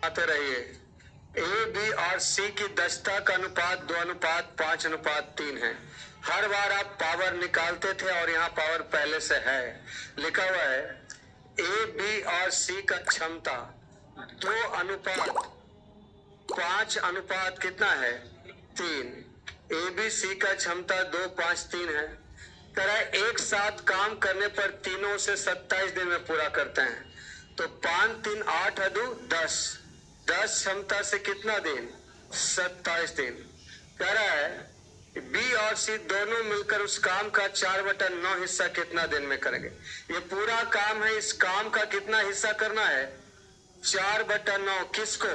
आते रहिए। A B और सी की दक्षता का अनुपात 2:5:3 है। हर बार आप पावर निकालते थे और यहाँ पावर पहले से है लिखा हुआ है। ए बी और सी का क्षमता 2:5 कितना है 3। ए बी सी का क्षमता 2:5:3 है। तरह एक साथ काम करने पर तीनों से 27 दिन में पूरा करते हैं। तो 5 3 8 10 10 क्षमता से कितना दिन 27 दिन। कह रहा है बी और सी दोनों मिलकर उस काम का 4/9 हिस्सा कितना दिन में करेंगे। ये पूरा काम है, इस काम का कितना हिस्सा करना है 4/9। किसको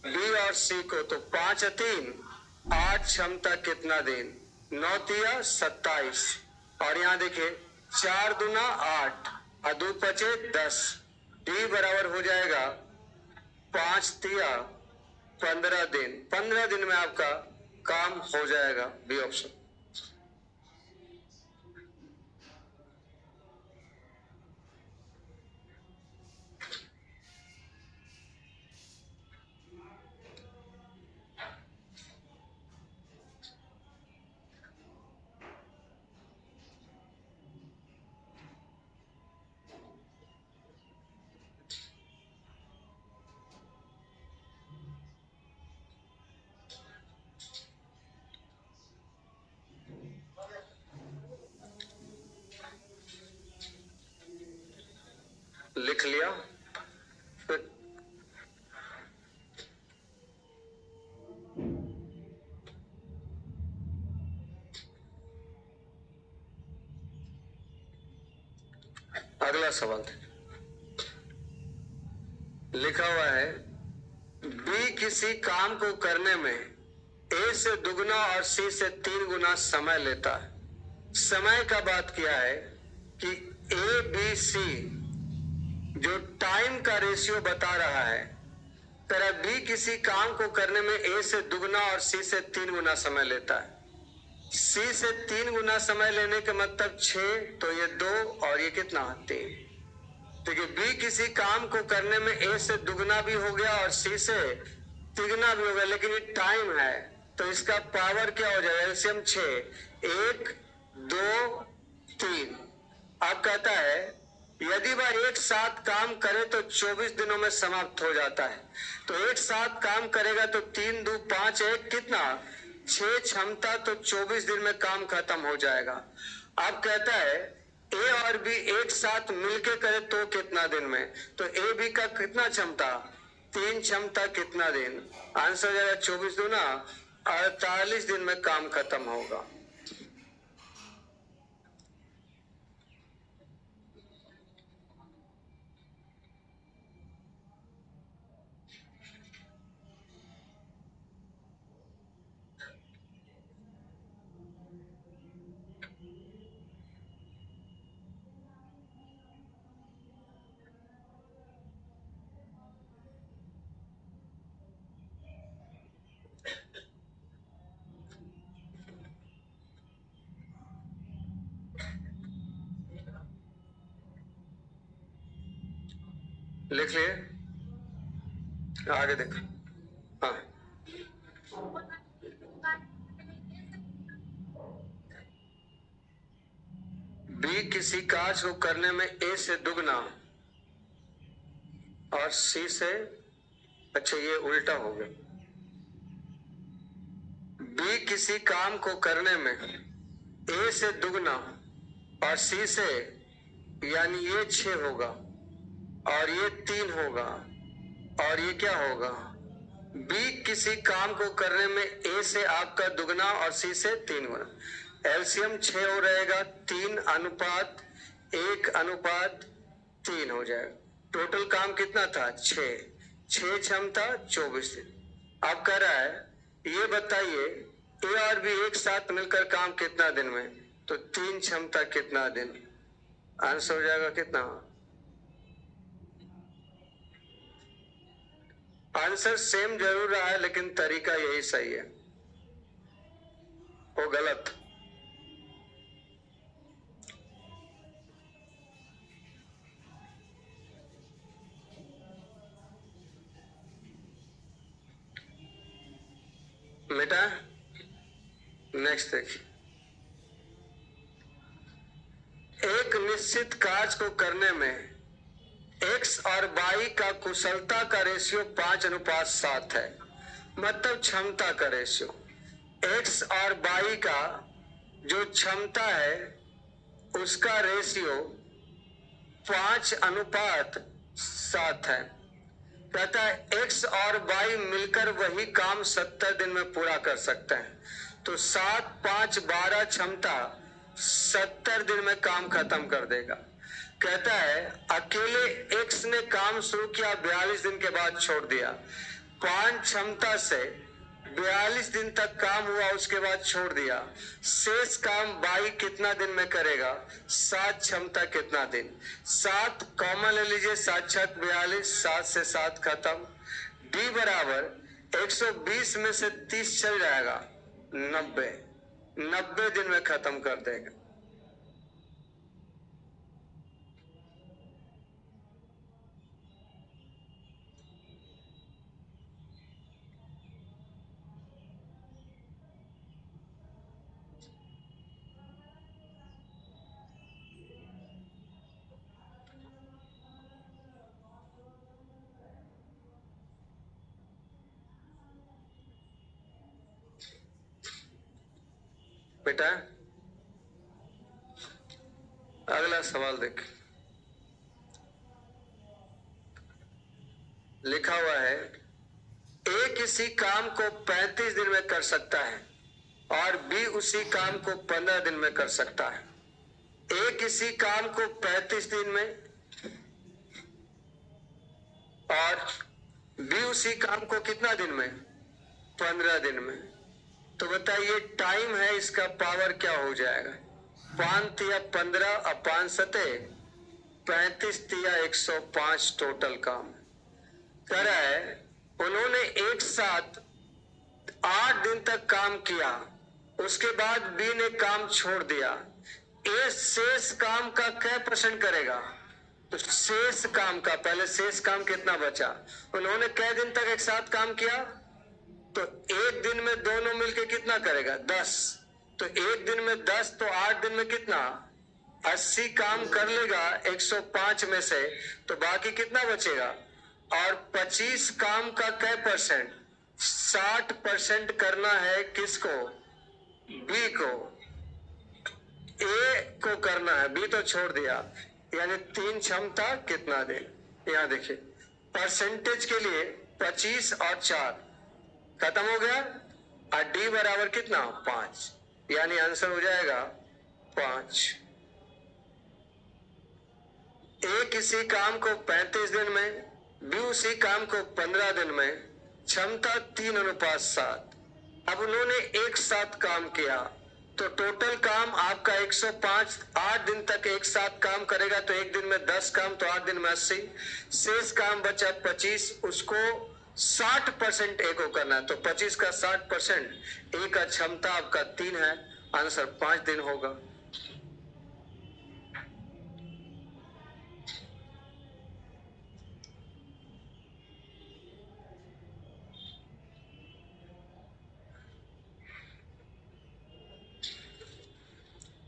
बी और सी को। तो 5 3 8 क्षमता कितना दिन 9 3 27। और यहाँ देखिए 4 2 8 और 2 5 10 डी बराबर हो जाएगा 5 3 15 दिन। 15 दिन में आपका काम हो जाएगा बी ऑप्शन। लिख लिया। फिर अगला सवाल लिखा हुआ है बी किसी काम को करने में ए से दुगना और सी से 3 गुना समय लेता है। समय का बात किया है कि ए बी सी जो टाइम का रेशियो बता रहा है। तरह बी किसी काम को करने में ए से दुगना और सी से 3 गुना समय लेता है। सी से 3 गुना समय लेने का मतलब 6, तो ये 2 और ये कितना 3। देखिए बी किसी काम को करने में ए से दुगना भी हो गया और सी से तिगुना भी हो गया, लेकिन ये टाइम है तो इसका पावर क्या हो जाएगा एलसीएम 6 1 2 3। अब कहता है यदि वह एक साथ काम करे तो 24 दिनों में समाप्त हो जाता है। तो एक साथ काम करेगा तो 3 2 5 1 कितना 6 क्षमता, तो 24 दिन में काम खत्म हो जाएगा। अब कहता है ए और बी एक साथ मिलके करे तो कितना दिन में। तो ए बी का कितना क्षमता 3 क्षमता कितना दिन। आंसर हो जाएगा 24 दूना 48 दिन में काम खत्म होगा। लिख लिए आगे देखो। हाँ बी किसी कार्य को करने में ए से दुगना और सी से, अच्छा ये उल्टा हो गया। बी किसी काम को करने में ए से दुगना और सी से, यानी ये 6 होगा और ये 3 होगा और ये क्या होगा। बी किसी काम को करने में ए से आपका दुगना और सी से 3 गुना। एलसीएम 6 हो रहेगा 3:1:3 हो जाएगा। टोटल काम कितना था 6 क्षमता 24 दिन। अब कह रहा है ये बताइए ए और बी एक साथ मिलकर काम कितना दिन में। तो 3 क्षमता कितना दिन। आंसर हो जाएगा कितना। आंसर सेम जरूर रहा है लेकिन तरीका यही सही है, वो गलत। बेटा नेक्स्ट देखिए, एक निश्चित कार्य को करने में x और y का कुशलता का रेशियो 5:7 है। मतलब क्षमता का रेशियो, x और y का जो क्षमता है उसका रेशियो 5:7 है। कहता है x और y मिलकर वही काम 70 दिन में पूरा कर सकते हैं। तो 7, 5, 12 क्षमता 70 दिन में काम खत्म कर देगा। कहता है अकेले x ने काम शुरू किया, 42 दिन के बाद छोड़ दिया। 5 क्षमता से 42 दिन तक काम हुआ, उसके बाद छोड़ दिया। शेष काम y कितना दिन में करेगा? 7 क्षमता कितना दिन? 7 कॉमन ले लीजिए, 7 छक 42, 7 से 7 खत्म। d बराबर 120 में से 30 चल जाएगा, 90 दिन में खत्म कर देगा। बेटा अगला सवाल देख, लिखा हुआ है ए किसी काम को 35 दिन में कर सकता है और बी उसी काम को 15 दिन में कर सकता है। ए किसी काम को 35 दिन में और बी उसी काम को कितना दिन में? 15 दिन में। तो बताइए टाइम है, इसका पावर क्या हो जाएगा? 5 या 15 और 5 सते 35 या 105 टोटल काम कर रहा है। उन्होंने एक साथ 8 दिन तक काम किया, उसके बाद बी ने काम छोड़ दिया। ए शेष काम का क्या % करेगा? तो शेष काम का, पहले शेष काम कितना बचा? उन्होंने कै दिन तक एक साथ काम किया? तो एक दिन में दोनों मिलके कितना करेगा? 10। तो एक दिन में 10 तो 8 दिन में कितना? 80 काम कर लेगा 105 में से, तो बाकी कितना बचेगा? और 25 काम का कै %? 60% करना है। किसको? बी को। ए को करना है, बी तो छोड़ दिया। यानी 3 क्षमता कितना दे? यहां देखिए परसेंटेज के लिए 25 और 4 खत्म हो गया। और डी बराबर कितना? 5। यानी आंसर हो जाएगा 5। ए किसी काम को 35 दिन में, बी उसी काम को 15 दिन में, क्षमता 3:7। अब उन्होंने एक साथ काम किया तो टोटल काम आपका 105। 8 दिन तक एक साथ काम करेगा तो एक दिन में 10 काम, तो 8 दिन में 80। शेष काम बचा 25, उसको 60% ए को करना है। तो 25 का 60%, ए का क्षमता आपका 3 है, आंसर 5 दिन होगा।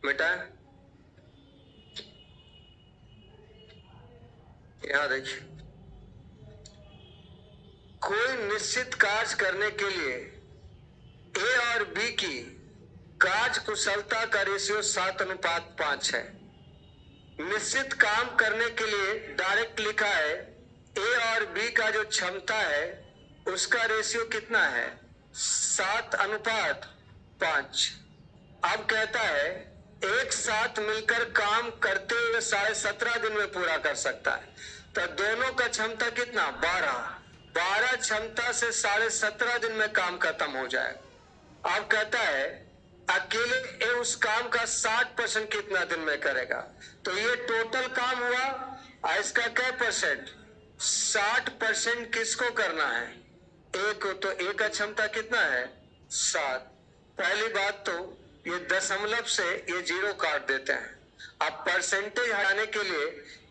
बेटा यहां देखिए, कोई निश्चित कार्य करने के लिए ए और बी की कार्य कुशलता का रेशियो 7:5 है। निश्चित काम करने के लिए डायरेक्ट लिखा है ए और बी का जो क्षमता है उसका रेशियो कितना है? 7:5। अब कहता है एक साथ मिलकर काम करते हुए 17.5 दिन में पूरा कर सकता है। तो दोनों का क्षमता कितना? 12 क्षमता से 17.5 दिन में काम खत्म हो जाएगा। अब कहता है अकेले ए उस काम का 60% कितना दिन में करेगा? तो ये टोटल काम हुआ और इसका क्या %? 60% किसको करना है? ए को। तो ए का क्षमता कितना है? 7। पहली बात तो ये दशमलव से ये 0 काट देते हैं। अब परसेंटेज हटाने के लिए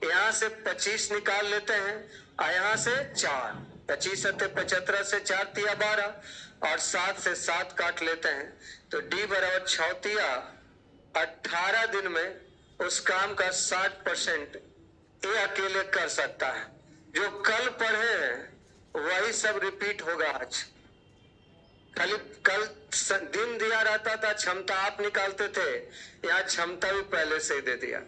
यहां से 25 निकाल लेते हैं और यहां से 4। 25 सत्ते 75 से 4 तिया 12 और 7 से 7 काट लेते हैं तो D बराबर 6 तिया 18 दिन में उस काम का 60% ये अकेले कर सकता है। जो कल पढ़े हैं वही सब रिपीट होगा आज। खाली कल दिन दिया रहता था, क्षमता आप निकालते थे, यहाँ क्षमता भी पहले से ही दे दिया।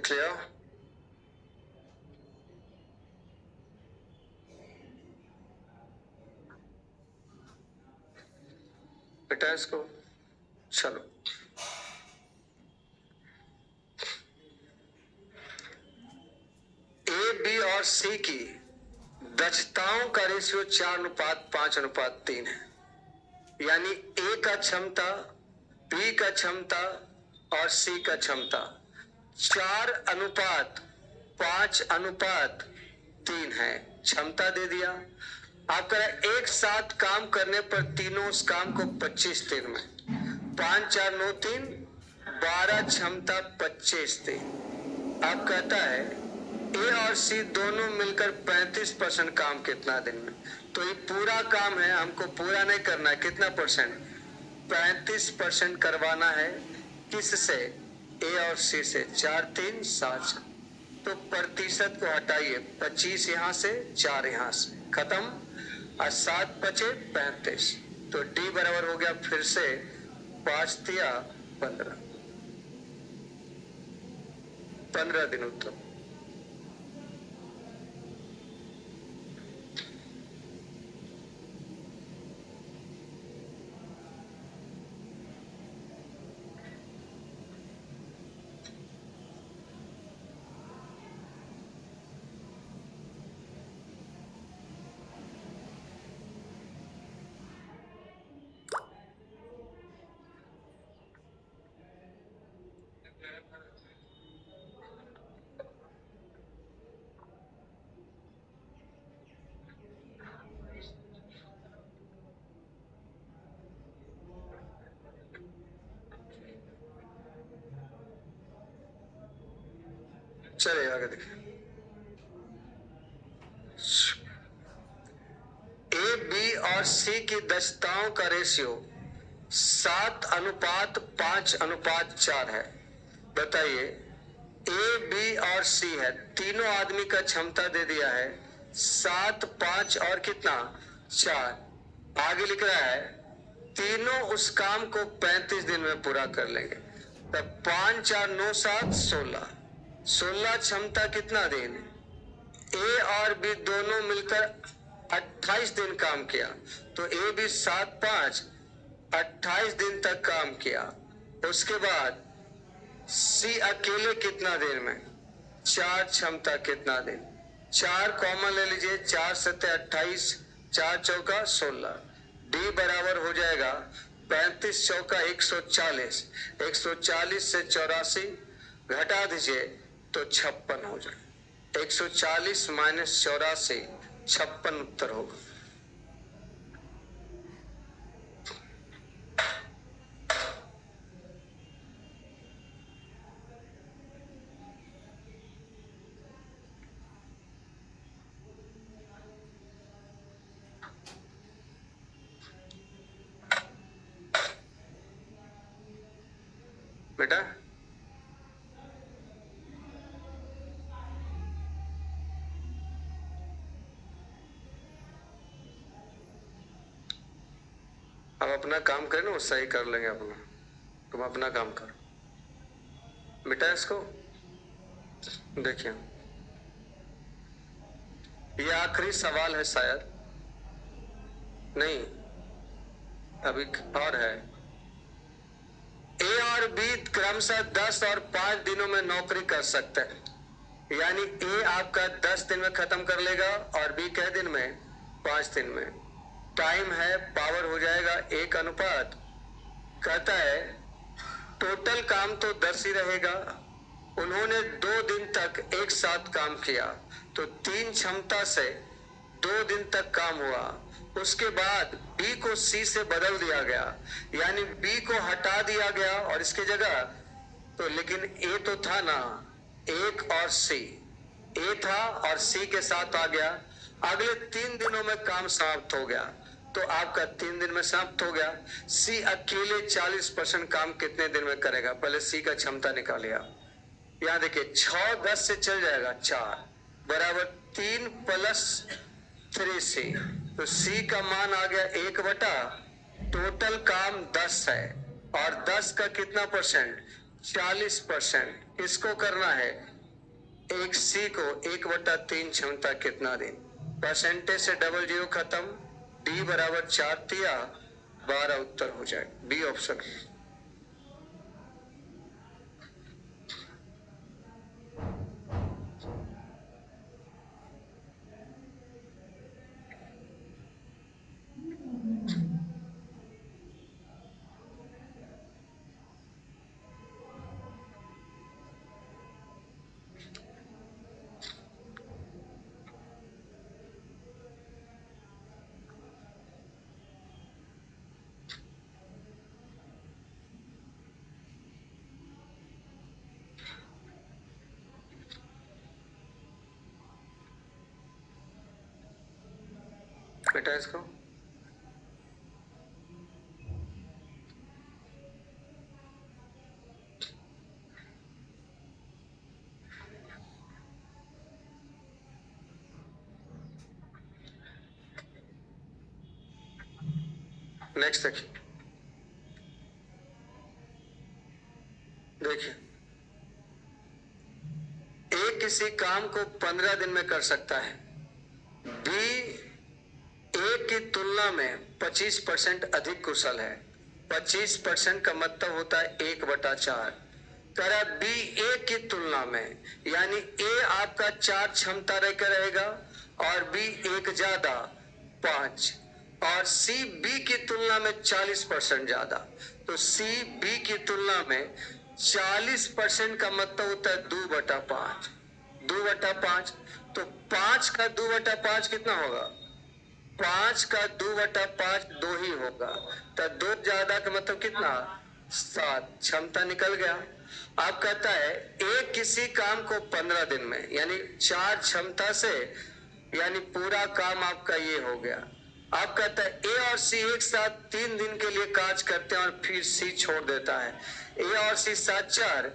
क्लियर? बेटा इसको चलो ए बी और सी की दक्षताओं का रेशियो 4:5:3 है। यानी ए का क्षमता, बी का क्षमता और सी का क्षमता 4:5:3 है। क्षमता दे दिया। आपका एक साथ काम करने पर तीनों उस काम को 25 दिन में 5 4 9 3 12 क्षमता 25 दिन। आप कहता है ए और सी दोनों मिलकर 35% काम कितना दिन में। तो ये पूरा काम है, हमको पूरा नहीं करना है। कितना परसेंट? 35% करवाना है। किससे? ए और सी से। 4 3 7। तो प्रतिशत को हटाइए, 25 यहां से 4 यहां से, खत्म। और 7 बचे 35। तो डी बराबर हो गया फिर से 5 तिया 15 दिन उत्तर। चलिए आगे देखिए। ए बी और सी की दक्षताओं का रेशियो 7:5:4 है। बताइए ए बी और सी है, तीनों आदमी का क्षमता दे दिया है 7 5 और कितना 4। आगे लिख रहा है तीनों उस काम को 35 दिन में पूरा कर लेंगे। तब 5 4 9 7 16 क्षमता कितना दिन? ए और बी दोनों मिलकर 28 दिन काम किया। तो ए बी 7 5 28 दिन तक काम किया। उसके बाद सी अकेले कितना देर में? 4 क्षमता कितना दिन? 4 कॉमन ले लीजिए, 4 सत्ते 28, 4 चौका 16। डी बराबर हो जाएगा 35 चौका 140, 140 से 84 घटा दीजिए तो 56 हो जाए। 140 माइनस 84 56 उत्तर होगा। बेटा अब अपना काम करें ना, वो सही कर लेंगे अपना। तुम अपना काम करो बेटा। इसको देखिए, ये आखिरी सवाल है शायद, नहीं अभी और है। ए और बी क्रमशः 10 और 5 दिनों में नौकरी कर सकते हैं। यानी ए आपका 10 दिन में खत्म कर लेगा और बी कै दिन में? 5 दिन में। टाइम है, पावर हो जाएगा 1 अनुपात। कहता है टोटल काम तो 10 ही रहेगा। उन्होंने 2 दिन तक एक साथ काम किया, तो 3 क्षमता से 2 दिन तक काम हुआ। उसके बाद B को C से बदल दिया गया, यानी B को हटा दिया गया और इसके जगह तो, लेकिन A तो था ना, 1 और C, A था और C के साथ आ गया। अगले 3 दिनों में काम समाप्त हो गया, तो आपका 3 दिन में समाप्त हो गया। C अकेले 40% काम कितने दिन में करेगा? पहले C का क्षमता निकालिए। यहाँ देखिए 6 10 से चल जाएगा, 4 बराबर 3 प्लस 3C, तो C का मान आ गया 1 बटा टोटल काम 10 है, और 10 का कितना परसेंट? 40%। इसको करना है एक C को 1/3 क्षमता कितना दिन? परसेंटेज से डबल जीरो खत्म, D बराबर 4 तिया 12 उत्तर हो जाए, बी ऑप्शन। बेटा इसको नेक्स्ट देखिए, ए किसी काम को 15 दिन में कर सकता है, बी ए की तुलना में 25% अधिक कुशल है। 25% का मतलब होता है 1/4। कह रहा बी ए की तुलना में, यानी ए आपका 4 क्षमता रहकर रहेगा और बी 1 ज्यादा 5, और सी बी की तुलना में 40% ज्यादा। तो सी बी की तुलना में 40% का मतलब होता है 2/5। 2/5, तो 5 का 2/5 कितना होगा? 5 का 2/5 2 ही होगा, तो 2 ज्यादा का मतलब कितना? 7। क्षमता निकल गया। आप कहता है ए किसी काम को 15 दिन में, यानी 4 क्षमता से, यानी पूरा काम आपका ये हो गया। आप कहता है ए और सी एक साथ 3 दिन के लिए काज करते हैं और फिर सी छोड़ देता है। ए और सी 7 4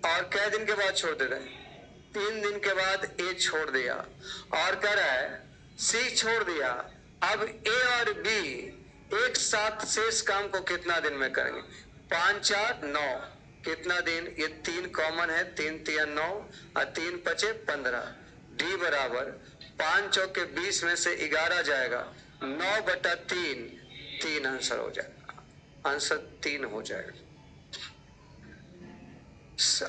और कै दिन के बाद छोड़ दे रहे हैं? 3 दिन के बाद ए छोड़ दिया, और कह रहा है सी छोड़ दिया। अब ए और बी एक साथ शेष काम को कितना दिन में करेंगे? 5 4 9, कितना दिन? ये 3 कॉमन है, 3 तिया 9 और 3 पचे 15। डी बराबर 5 चौके 20 में से 11 जाएगा, 9/3, 3 आंसर हो जाएगा। आंसर 3 हो जाएगा।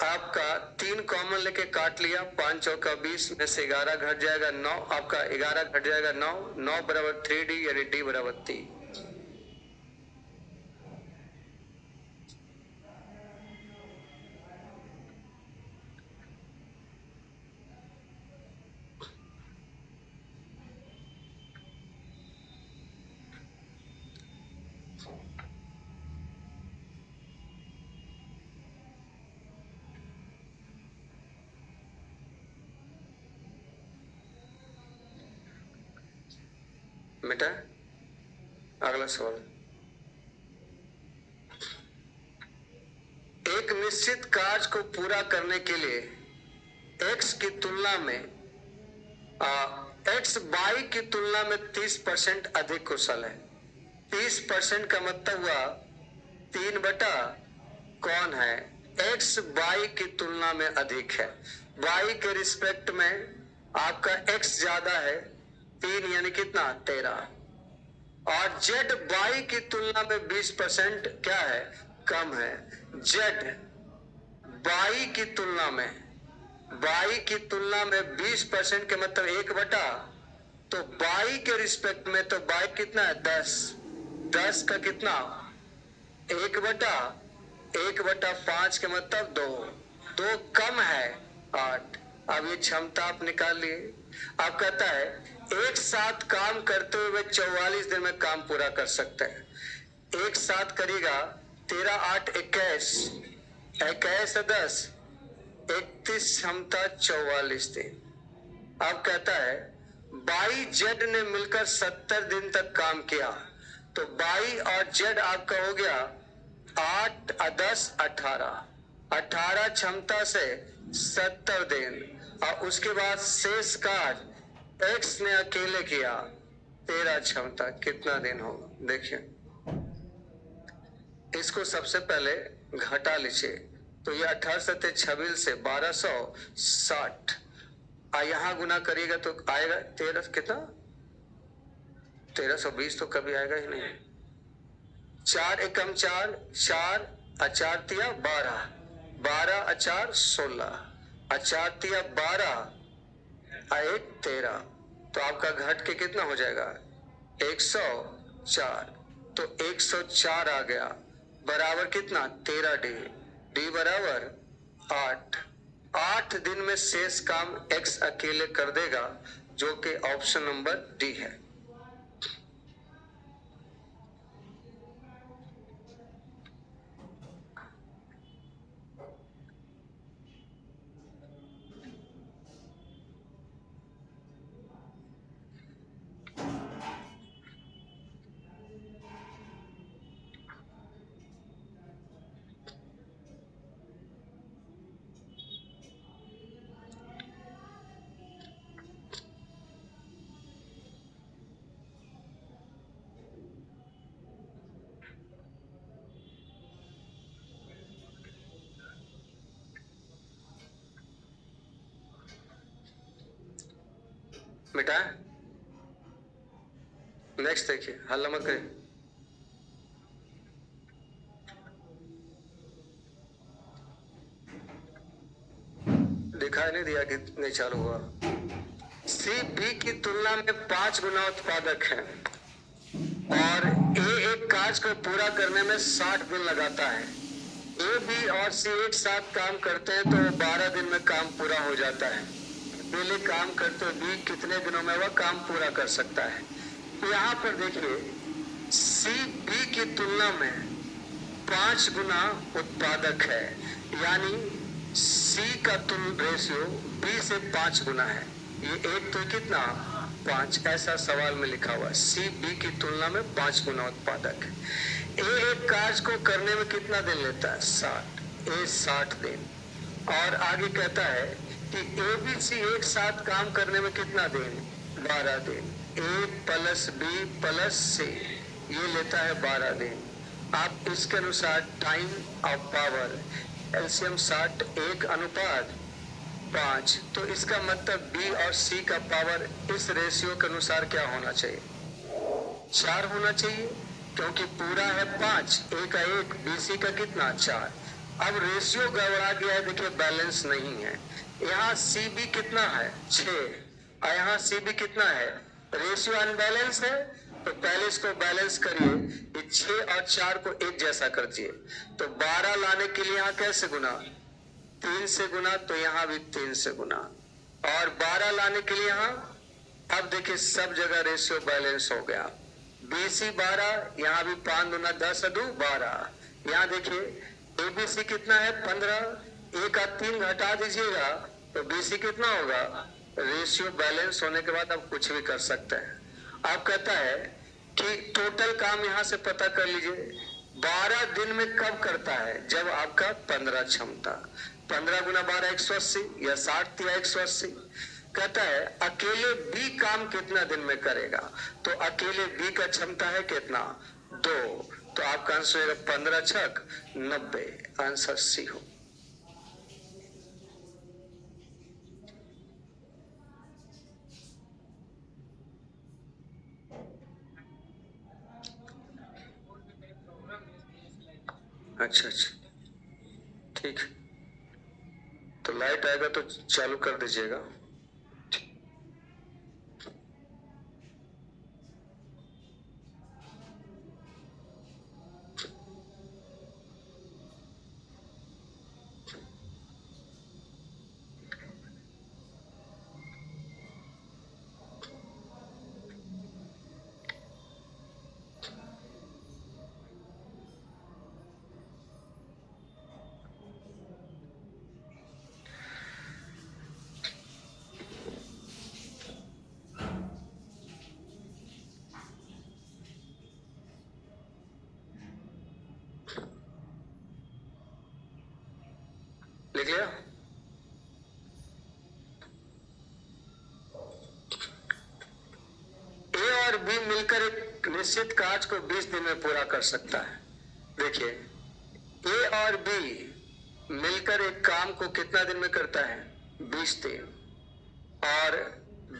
आपका 3 कॉमन लेके काट लिया, 5 चौका 20 में से 11 घट जाएगा 9, आपका 11 घट जाएगा 9, 9 बराबर 3D, यानी डी बराबर 3। बेटा अगला सवाल, एक निश्चित कार्य को पूरा करने के लिए एक्स की तुलना में एक्स वाई की तुलना में 30% अधिक कुशल है। 30% का मतलब हुआ 3 बटा कौन है? एक्स वाई की तुलना में अधिक है। वाई के रिस्पेक्ट में आपका एक्स ज्यादा है, 3 यानी कितना? 13। और जेड वाई की तुलना में 20% क्या है? कम है। जेड वाई की तुलना में 20% के मतलब 1 बटा तो बाई के रिस्पेक्ट में तो बाई कितना है 10, 10 का कितना 1/5 के मतलब 2, 2 कम है 8। अब ये क्षमता आप निकाल लिए। अब कहता है एक साथ काम करते हुए 44 दिन में काम पूरा कर सकते हैं। एक साथ करेगा 13 8 21, 21 10 31, क्षमता 44 दिन। अब कहता है बाई जेड ने मिलकर 70 दिन तक काम किया, तो बाई और जेड आपका हो गया 8 10 18, 18 क्षमता से 70 दिन। और उसके बाद शेष कार्य एक्स ने अकेले किया 13 क्षमता, कितना दिन होगा देखिए। इसको सबसे पहले घटा लीजिए, तो ये 18 सत्ते 26 से 1260, और यहां गुना करिएगा तो आएगा 13 कितना 1320 तो कभी आएगा ही नहीं। 4 एकम 4, 4 4 तिया 12, 12 4 16, 4 तिया 12, 1 13, तो आपका घट के कितना हो जाएगा 104। तो 104 आ गया, बराबर कितना 13 डी, डी बराबर 8। 8 दिन में शेष काम एक्स अकेले कर देगा, जो कि ऑप्शन नंबर डी है। बेटा नेक्स्ट देखिए, हल्ला मत करिए। दिखाई नहीं दिया कि नहीं चालू हुआ। सी बी की तुलना में 5 गुना उत्पादक है और ए एक कार्य को पूरा करने में 60 दिन लगाता है। ए बी और सी एक साथ काम करते हैं तो 12 दिन में काम पूरा हो जाता है। पहले काम करते हुए बी कितने दिनों में वह काम पूरा कर सकता है। तो यहाँ पर देखिए सी बी की तुलना में 5 गुना उत्पादक है, यानी सी का तुल रेशियो बी से 5 गुना है। ये एक तो कितना 5, ऐसा सवाल में लिखा हुआ। सी बी की तुलना में 5 गुना उत्पादक है। ए एक कार्य को करने में कितना दिन लेता है 60, ए 60 दिन। और आगे कहता है कि ए बी सी एक साथ काम करने में कितना दिन 12 दिन। ए प्लस बी प्लस सी ये लेता है 12 दिन। आप इसके अनुसार टाइम ऑफ पावर एलसीएम 60 1:5, तो इसका मतलब बी और सी का पावर इस रेशियो के अनुसार क्या होना चाहिए 4 होना चाहिए, क्योंकि पूरा है 5, ए का 1, बी सी का कितना 4। अब रेशियो गड़बड़ा गया है, देखिए बैलेंस नहीं है। यहाँ सी बी कितना है 6 और यहाँ सी बी कितना है, रेशियो अनबैलेंस है। तो पहले इसको बैलेंस करिए, 6 और 4 को एक जैसा कर दिए। तो 12 लाने के लिए यहाँ कैसे गुना 3 से गुना, तो यहाँ भी 3 से गुना। और 12 लाने के लिए यहाँ, अब देखिए सब जगह रेशियो बैलेंस हो गया। बीसी 12, यहाँ भी 5 दूना 10 2 12। यहाँ देखिए एबीसी कितना है 15, ए का 3 घटा दीजिएगा तो बीसी कितना होगा। रेशियो बैलेंस होने के बाद आप कुछ भी कर सकते हैं। आप कहता है कि टोटल काम यहाँ से पता कर लीजिए 12 दिन में कब करता है, जब आपका 15 क्षमता। 15 गुना 12 180 या 60 या 180। कहता है अकेले बी काम कितना दिन में करेगा, तो अकेले बी का क्षमता है कितना 2, तो आपका आंसर है 15 छक 90, आंसर सी हो। अच्छा ठीक है, तो लाइट आएगा तो चालू कर दीजिएगा। लिया? ए और बी मिलकर एक निश्चित कार्य को 20 दिन में पूरा कर सकता है। देखिए, ए और बी मिलकर एक काम को कितना दिन में करता है? 20 दिन। और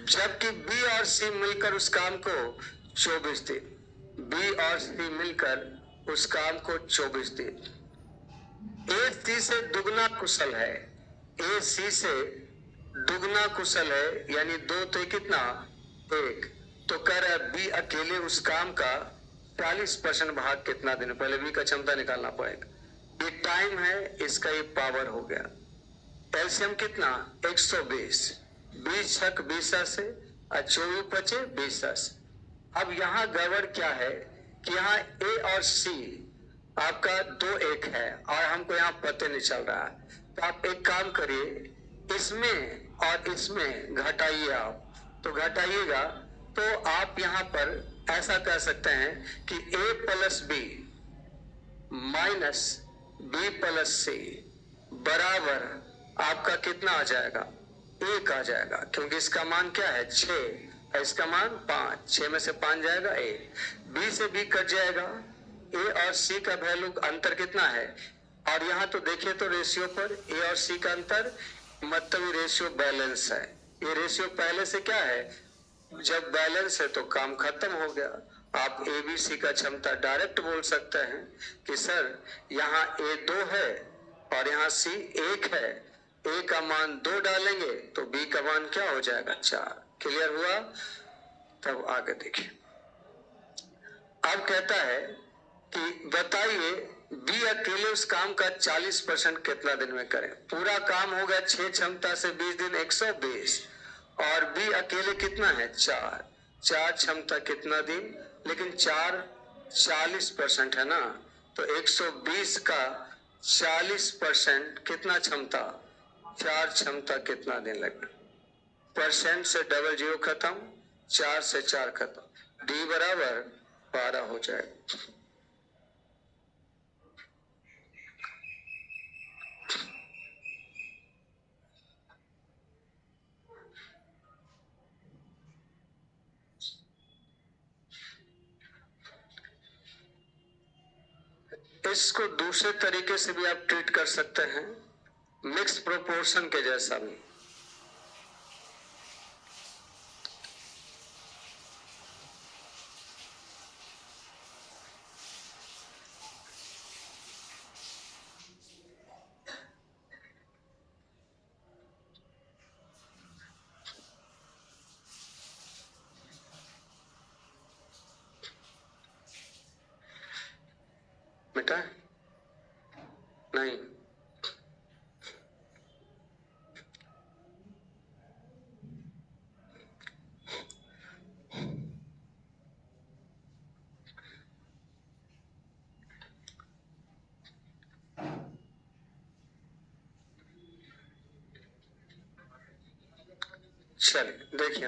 जबकि बी और सी मिलकर उस काम को 24 दिन। बी और सी मिलकर उस काम को 24 दिन। ए सी से दुगना कुशल है। ए सी से दुगना कुशल है, यानी 2 तो कितना? 1। तो कह रहा है बी अकेले उस काम का 40% भाग कितना दिन? पहले बी का क्षमता निकालना पड़ेगा। ये टाइम है, इसका ये पावर हो गया। एलसीएम कितना? 120। 20 छक 20 से और 24 बचे 20 से। अब यहाँ गड़बड़ क्या है कि यहाँ ए और सी आपका 2 1 है और हमको यहाँ पता नहीं चल रहा है। तो आप एक काम करिए, इसमें और इसमें घटाइए आप। तो घटाइएगा तो आप यहाँ पर ऐसा कह सकते हैं कि a plus b minus b plus c बराबर आपका कितना आ जाएगा? 1 आ जाएगा, क्योंकि इसका मान क्या है? 6 है, इसका मान 5। 6 में से 5 जाएगा ए। बी से बी कट जाएगा। ए और सी का वैल्यू अंतर कितना है? और यहाँ तो देखिए तो रेशियो पर ए और सी का अंतर, मतलब ये रेशियो बैलेंस है। ये रेशियो पहले से क्या है? जब बैलेंस है तो काम खत्म हो गया। आप ए बी सी का क्षमता डायरेक्ट बोल सकते हैं कि सर यहाँ ए 2 है और यहाँ सी 1 है। ए का मान 2 डालेंगे तो बी का मान क्या हो जाएगा? 4। क्लियर हुआ? तब आगे देखिए। अब कहता है कि बताइए बी अकेले उस काम का 40% कितना दिन में करें? पूरा काम होगा 6 क्षमता से 20 दिन 120, और बी अकेले कितना है? 4। 4 क्षमता कितना दिन? लेकिन 4 40% है ना, तो 120 का 40% कितना क्षमता? 4 क्षमता कितना दिन लगे? परसेंट से डबल जीरो खत्म, 4 से 4 खत्म, डी बराबर 12 हो जाएगा। इसको दूसरे तरीके से भी आप ट्रीट कर सकते हैं, मिक्स प्रोपोर्शन के जैसा भी। बेटा नहीं, चलिए देखिए,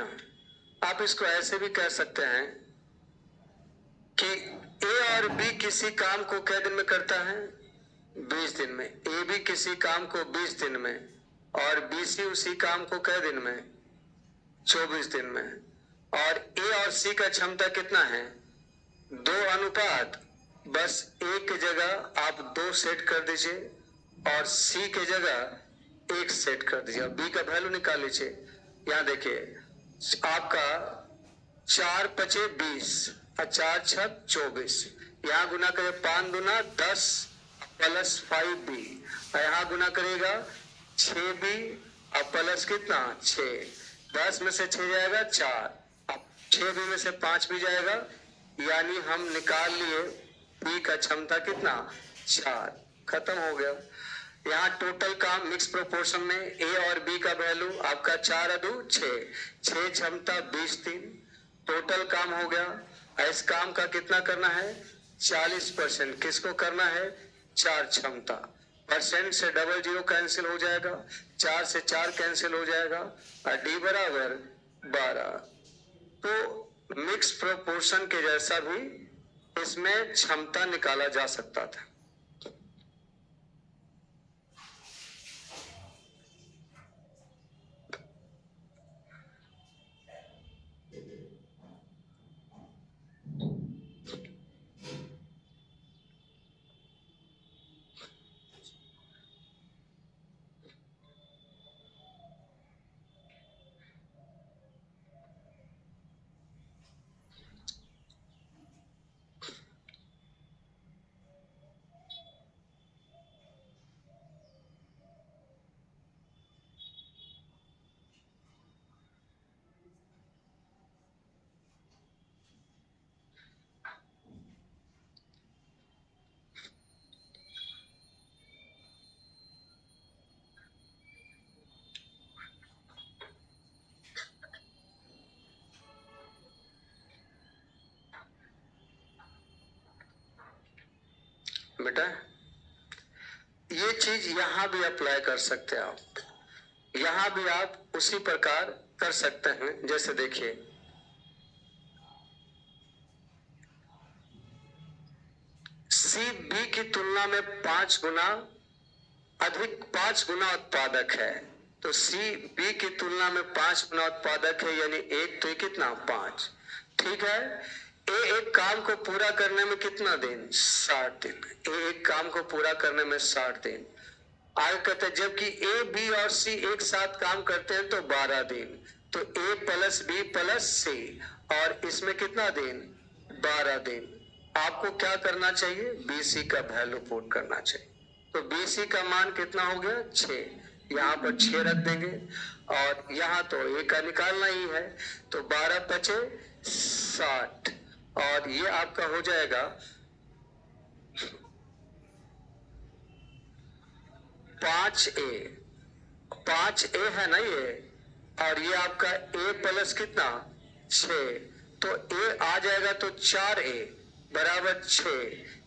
आप इसको ऐसे भी कह सकते हैं कि ए और बी किसी काम को कै दिन में करता है? 20 दिन में। ए भी किसी काम को 20 दिन में, और बी सी उसी काम को कै दिन में? 24 दिन में। और ए और सी का क्षमता कितना है? 2 अनुपात, बस ए की जगह आप 2 सेट कर दीजिए और सी की जगह 1 सेट कर दीजिए, और बी का वैल्यू निकाल लीजिए। यहाँ देखिए आपका 4 पचे 20 और 4 छक 24, यहाँ गुना करे 5 दूना 10 प्लस 5b, और यहाँ गुना करेगा 6b और प्लस कितना? 6। 10 में से 6 जाएगा 4, अब 6b में से 5 भी जाएगा, यानी हम निकाल लिए b का क्षमता कितना? 4। खत्म हो गया। यहाँ टोटल काम मिक्स प्रोपोर्शन में ए और बी का वैल्यू आपका 4 अदू 6, 6 क्षमता 20 दिन, टोटल काम हो गया। इस काम का कितना करना है? 40%। किसको करना है? 4 क्षमता। परसेंट से डबल जीरो कैंसिल हो जाएगा, 4 से 4 कैंसिल हो जाएगा, और डी बराबर 12। तो मिक्स प्रोपोर्शन के जैसा भी इसमें क्षमता निकाला जा सकता था। बेटा ये चीज यहां भी अप्लाई कर सकते हैं आप, यहां भी आप उसी प्रकार कर सकते हैं। जैसे देखिए सी बी की तुलना में 5 गुना अधिक, 5 गुना उत्पादक है। तो सी बी की तुलना में 5 गुना उत्पादक है, यानी एक तो कितना 5। ठीक है, ए एक काम को पूरा करने में कितना दिन 60 दिन, ए एक काम को पूरा करने में 60 दिन। आगे कहते हैं जबकि ए बी और सी एक साथ काम करते हैं तो 12 दिन। तो ए प्लस बी प्लस सी, और इसमें कितना दिन 12 दिन। आपको क्या करना चाहिए, बीसी का वैल्यू पुट करना चाहिए। तो बीसी का मान कितना हो गया 6, यहाँ पर 6 रख देंगे, और यहाँ तो ए का निकालना ही है। तो 12 बचे 60, और ये आपका हो जाएगा 5A, 5A है ना ये, और ये आपका A प्लस कितना 6, तो A आ जाएगा तो 4A बराबर 6,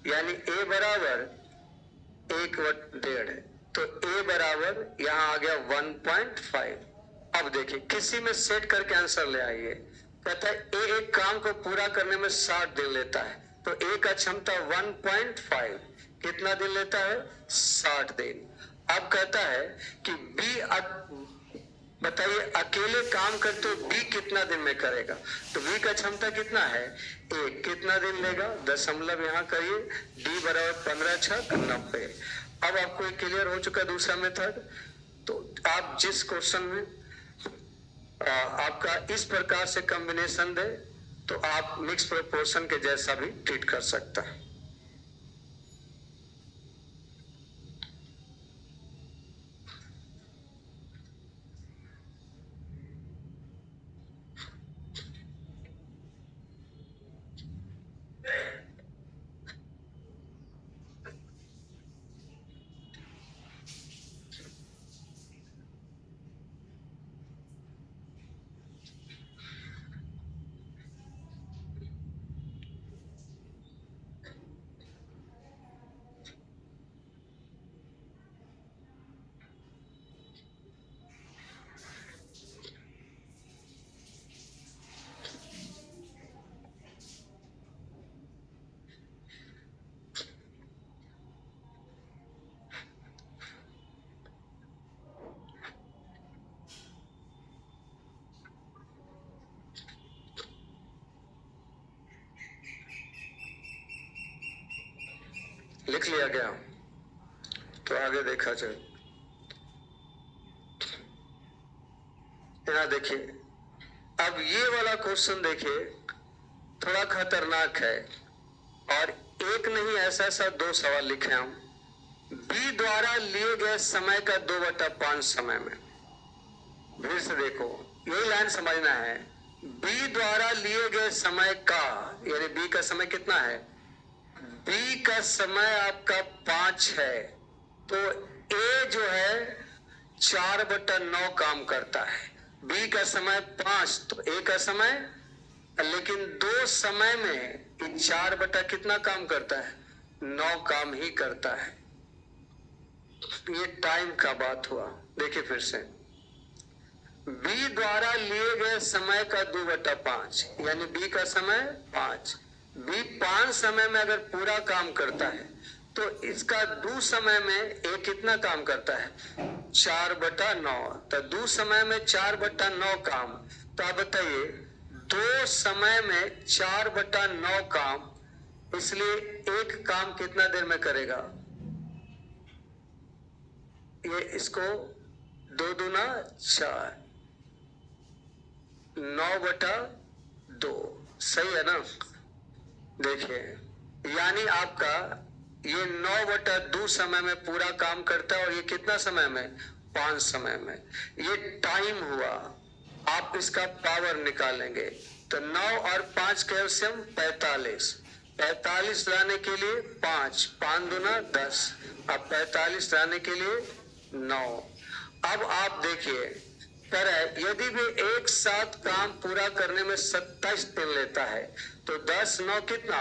यानी A बराबर 1/1.5। तो A बराबर यहाँ आ गया 1.5। अब देखिए किसी में सेट करके आंसर ले आइए। कहता है A एक काम को पूरा करने में 60 दिन लेता है, तो A का क्षमता 1.5 कितना दिन लेता है 60 दिन। अब कहता है कि B बताइए अकेले काम करते बी कितना दिन में करेगा। तो बी का क्षमता कितना है 1, कितना दिन लेगा, दशमलव यहाँ करिए, डी बराबर 15 छक 90। अब आपको क्लियर हो चुका दूसरा मेथड। तो आप जिस क्वेश्चन में आपका इस प्रकार से कॉम्बिनेशन दे तो आप मिक्स प्रोपोर्शन के जैसा भी ट्रीट कर सकता है। लिख लिया गया, तो आगे देखा जाए। यहाँ देखिए, अब ये वाला क्वेश्चन देखिए थोड़ा खतरनाक है, और एक नहीं ऐसा 2 सवाल लिखे हम। बी द्वारा लिए गए समय का 2/5 समय में, फिर से देखो यही लाइन समझना है। बी द्वारा लिए गए समय का, यानी बी का समय कितना है, बी का समय आपका 5 है, तो ए जो है 4/9 काम करता है। बी का समय 5, तो ए का समय, लेकिन 2 समय में 4 कितना काम करता है 9 काम ही करता है। ये टाइम का बात हुआ। देखिए फिर से, बी द्वारा लिए गए समय का 2/5, यानी बी का समय 5, बी 5 समय में अगर पूरा काम करता है तो इसका 2 समय में ए कितना काम करता है 4/9। तो 2 समय में 4/9 काम, तो आप बताइए 2 समय में 4/9 काम, इसलिए एक काम कितना देर में करेगा, ये इसको 2 दूना 4, 9/2, सही है ना। देखिए यानी आपका ये 9/2 समय में पूरा काम करता है, और ये कितना समय में 5 समय में। ये टाइम हुआ। आप इसका पावर निकालेंगे तो 9 और 5 कैल्शियम 45, 45 लाने के लिए 5, 5 दूना 10, अब 45 लाने के लिए 9। अब आप देखिए पर यदि भी एक साथ काम पूरा करने में 27 दिन लेता है, तो 10 9 कितना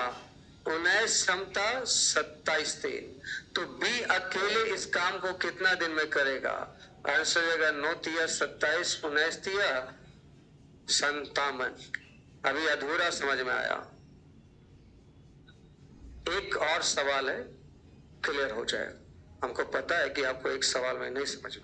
19 क्षमता 27 दिन। तो बी अकेले इस काम को कितना दिन में करेगा? आंसर हो जाएगा 9 तिया 27, 19 तिया 57। अभी अधूरा समझ में आया। एक और सवाल है, क्लियर हो जाए। हमको पता है कि आपको एक सवाल में नहीं समझ में।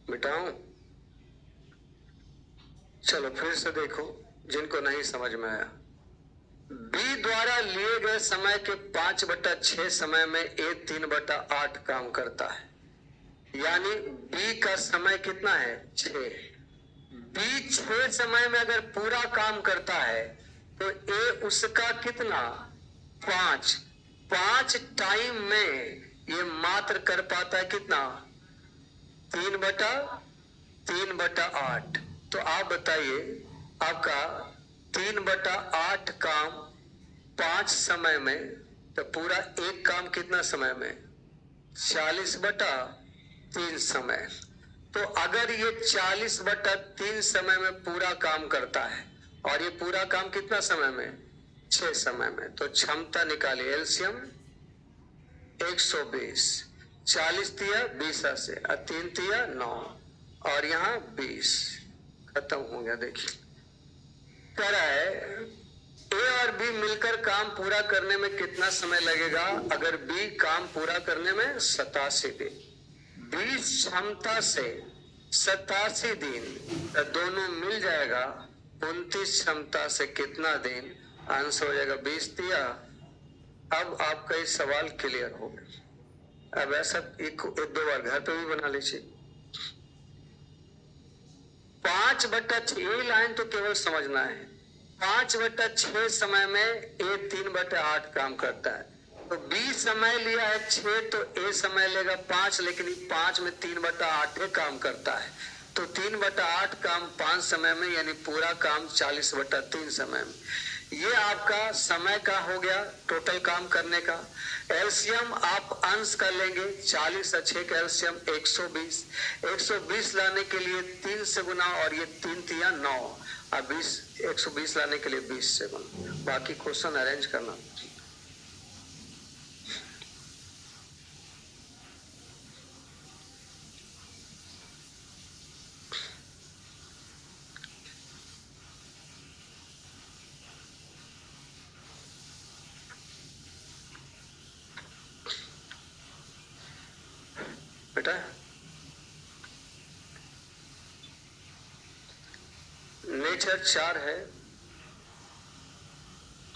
मिटाऊं? चलो फिर से देखो जिनको नहीं समझ में आया। बी द्वारा लिए गए समय के 5/6 समय में ए 3/8 काम करता है। यानी बी का समय कितना है? 6। बी 6 समय में अगर पूरा काम करता है तो ए उसका कितना? 5। 5 टाइम में ये मात्र कर पाता है कितना? 3/8। तो आप बताइए, आपका 3/8 काम 5 समय में, तो पूरा एक काम कितना समय में? 40/3 समय। तो अगर ये 40/3 समय में पूरा काम करता है और ये पूरा काम कितना समय में? 6 समय में। तो क्षमता निकालिए, एलसीएम 120। 40 तिया 20 से 3 तिया 9 और यहाँ 20 खत्म हो गया। देखिए कह रहा है ए और बी मिलकर काम पूरा करने में कितना समय लगेगा? अगर बी काम पूरा करने में 87 दिन, 20 क्षमता से 87 दिन, तो दोनों मिल जाएगा 29 क्षमता से कितना दिन? आंसर हो जाएगा 20 तिया। अब आपका ये सवाल क्लियर हो गया। अब ऐसा एक दो बार घर पे भी बना लीजिए। 5/6 ये लाइन तो केवल समझना है। 5/6 समय में ए 3/8 काम करता है। तो बी समय लिया है 6, तो ए समय लेगा 5, लेकिन 5 में 3/8 काम करता है। तो 3/8 काम 5 समय में, यानी पूरा काम 40/3 समय में। ये आपका समय का हो गया, टोटल काम करने का। एलसीएम आप अंश कर लेंगे, 40 और 6 का एलसीएम 120। 120 लाने के लिए 3 से गुना, और ये 3 तिया 9 और 20, 120 लाने के लिए 20 से गुना। बाकी क्वेश्चन अरेंज करना। बेटा नेचर 4 है।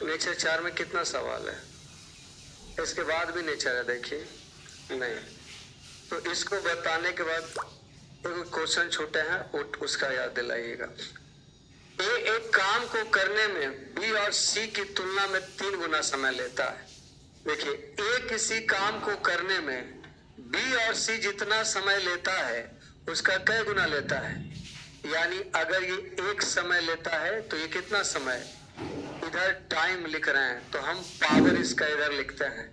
नेचर 4 में कितना सवाल है? इसके बाद भी नेचर है, देखिए नहीं। तो इसको बताने के बाद एक क्वेश्चन छूटे हैं, उसका याद दिलाइएगा। ए एक काम को करने में बी और सी की तुलना में 3 गुना समय लेता है। देखिए ए किसी काम को करने में बी और सी जितना समय लेता है उसका कई गुना लेता है। यानी अगर ये एक समय लेता है तो ये कितना समय? इधर टाइम लिख रहे हैं तो हम पावर इसका इधर लिखते हैं।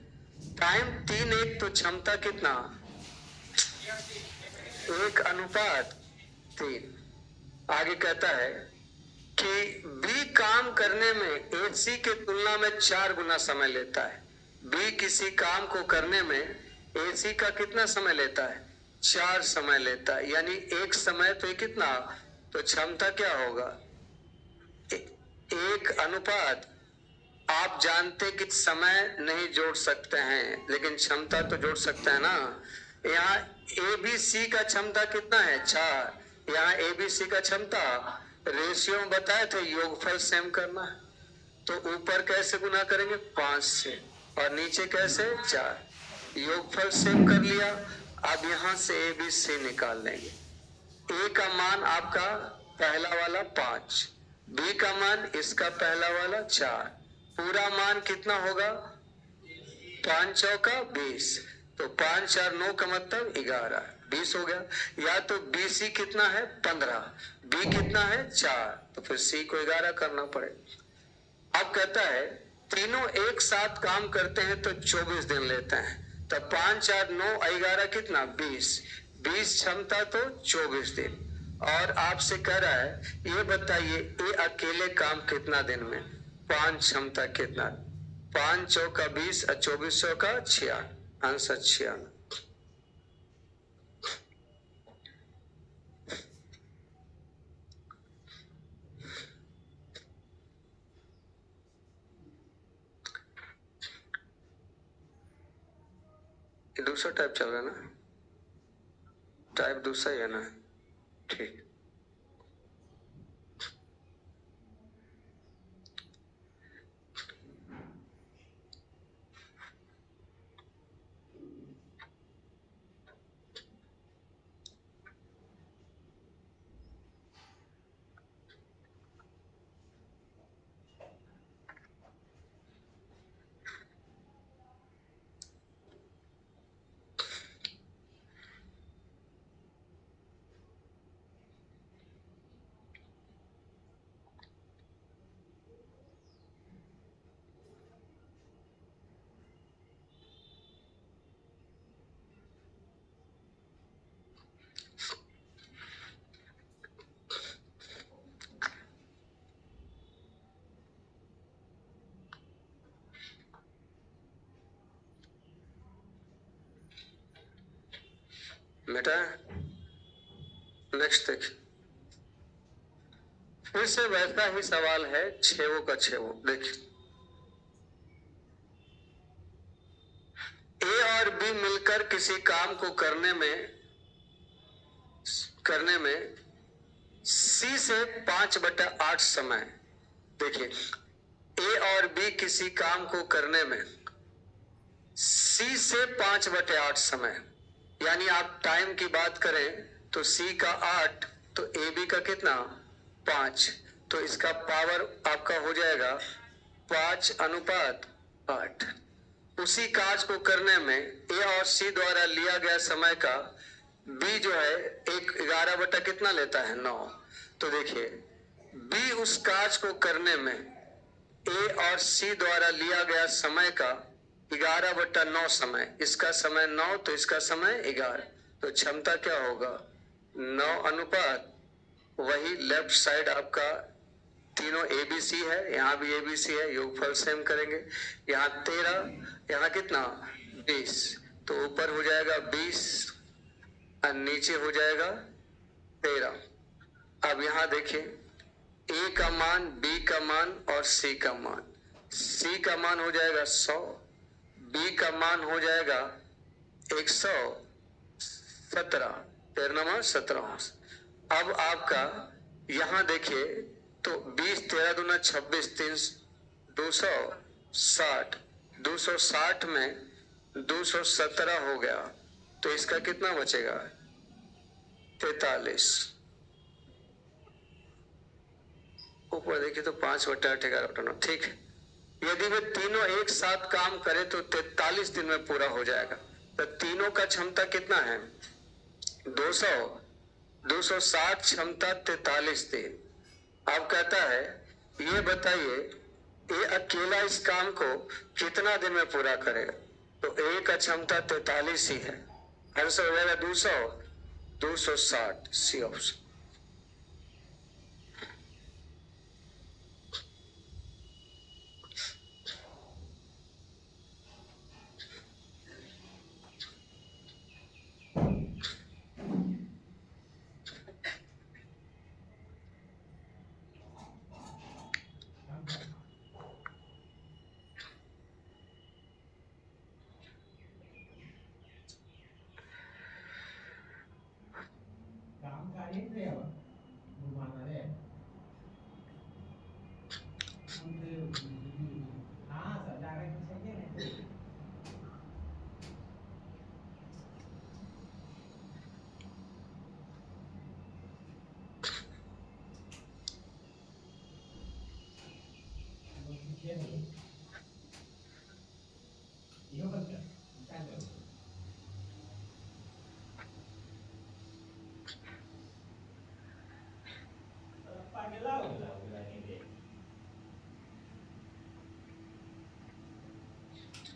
टाइम 3 1, तो क्षमता कितना? 1/3। आगे कहता है कि बी काम करने में एसी के तुलना में 4 गुना समय लेता है। बी किसी काम को करने में एसी का कितना समय लेता है? 4 समय लेता है। यानी एक समय तो ये कितना? तो क्षमता क्या होगा? 1/3। आप जानते कि समय नहीं जोड़ सकते हैं, लेकिन क्षमता तो जोड़ सकते हैं ना। यहाँ एबीसी का क्षमता कितना है? 4। यहाँ एबीसी का क्षमता रेशियो में बताए थे, योगफल सेम करना है। तो ऊपर कैसे गुना करेंगे? 5 से, और नीचे कैसे? 4। योगफल सेम कर लिया। अब यहाँ से एबीसी निकाल लेंगे। ए का मान आपका पहला वाला 5, बी का मान इसका पहला वाला 4, पूरा मान कितना होगा? 5 चौका 20, तो 5 4 9 का मतलब 11, 20 हो गया। या तो बीसी कितना है? 15, बी कितना है? 4, तो फिर सी को 11 करना पड़ेगा। अब कहता है तीनों एक साथ काम करते हैं तो 24 दिन लेते हैं, तब 5 4 9 11 कितना? 20, 20 क्षमता तो 24 दिन। और आपसे कह रहा है ये बताइए ये अकेले काम कितना दिन में? 5 क्षमता कितना? 5 चौका 20 और 24 चौका 96, आंसर 96। दूसरा टाइप चल रहा है ना? टाइप दूसरा ही है ना? ठीक। बेटा नेक्स्ट देखिए, फिर से वैसा ही सवाल है, छेवों का छेवों। देखिए ए और बी मिलकर किसी काम को करने में सी से 5/8 समय। देखिए ए और बी किसी काम को करने में सी से 5/8 समय, यानी आप टाइम की बात करें तो सी का 8, तो ए बी का कितना? 5, तो इसका पावर आपका हो जाएगा 5:8। उसी कार्य को करने में ए और सी द्वारा लिया गया समय का बी जो है 11 बटा कितना लेता है? 9। तो देखिए बी उस कार्य को करने में ए और सी द्वारा लिया गया समय का 11/9 समय, इसका समय 9 तो इसका समय 11, तो क्षमता क्या होगा? 9 अनुपात वही लेफ्ट साइड आपका तीनों एबीसी है, यहाँ भी एबीसी है, योगफल सेम करेंगे। यहाँ 13, यहाँ कितना? 20, तो ऊपर हो जाएगा 20 और नीचे हो जाएगा 13। अब यहाँ देखिए ए का मान, बी का मान और सी का मान। सी का मान हो जाएगा 100, बी का मान हो जाएगा 117, 17। अब आपका यहाँ देखिए तो 20 13 दूना 26, 260, 260 में 217 हो गया, तो इसका कितना बचेगा? 43। ऊपर देखिए तो 5/8 ठीक है। यदि वे तीनों एक साथ काम करें तो 43 दिन में पूरा हो जाएगा। तो तीनों का क्षमता कितना है? 200, 260 क्षमता 43 दिन। अब कहता है ये बताइए ये अकेला इस काम को कितना दिन में पूरा करेगा? तो ए का क्षमता 43 ही है, आंसर हो जाएगा 200, 260, सी ऑप्शन।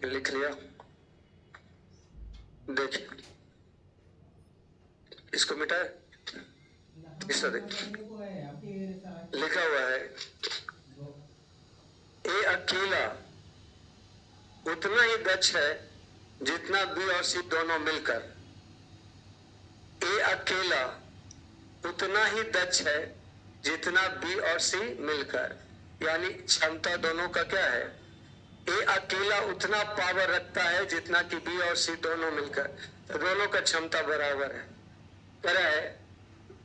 लिख लिया, देखिए इसको मिटाए, इसको देखिए लिखा हुआ है ए अकेला उतना ही दक्ष है जितना बी और सी दोनों मिलकर। ए अकेला उतना ही दक्ष है जितना बी और सी मिलकर, यानी क्षमता दोनों का क्या है, ए अकेला उतना पावर रखता है जितना कि बी और सी दोनों मिलकर, तो दोनों का क्षमता बराबर है। कह रहा है